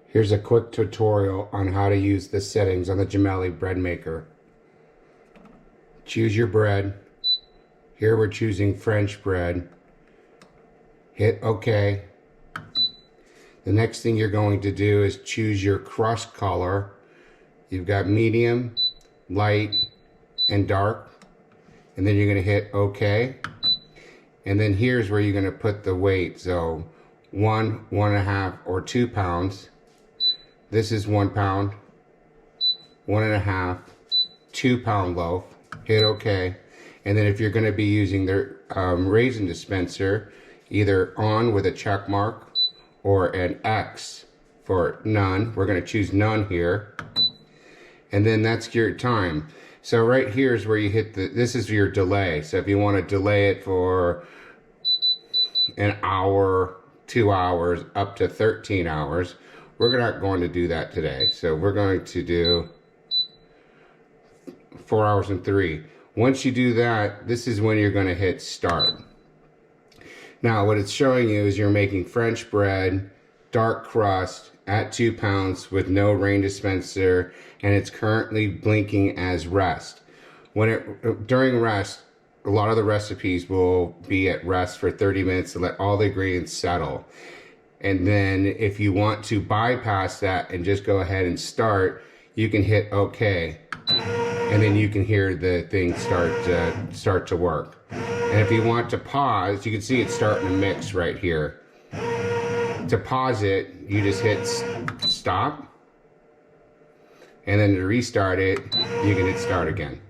Here's a quick tutorial on how to use the settings on the Gemelli bread maker. Choose your bread. Here we're choosing French bread. Hit OK. The next thing you're going to do is choose your crust color. You've got medium, light, and dark. And then you're going to hit OK. And then here's where you're going to put the weight. So 1, 1.5, or 2 pounds. This is 1 pound, 1.5, 2 pound loaf. Hit OK. And then if you're going to be using the raisin dispenser, either on with a check mark or an X for none. We're going to choose none here. And then that's your time. So right here is where you hit this is your delay. So if you want to delay it for an hour, 2 hours, up to 13 hours, we're not going to do that today. So we're going to do 4 hours and 3. Once you do that, this is when you're going to hit start. Now what it's showing you is you're making French bread, dark crust, at 2 pounds with no rain dispenser, and it's currently blinking as rest. During rest, a lot of the recipes will be at rest for 30 minutes to let all the ingredients settle. And then if you want to bypass that and just go ahead and start, you can hit OK. And then you can hear the thing start to work. And if you want to pause, you can see it's starting to mix right here. To pause it, you just hit stop. And then to restart it, you can hit start again.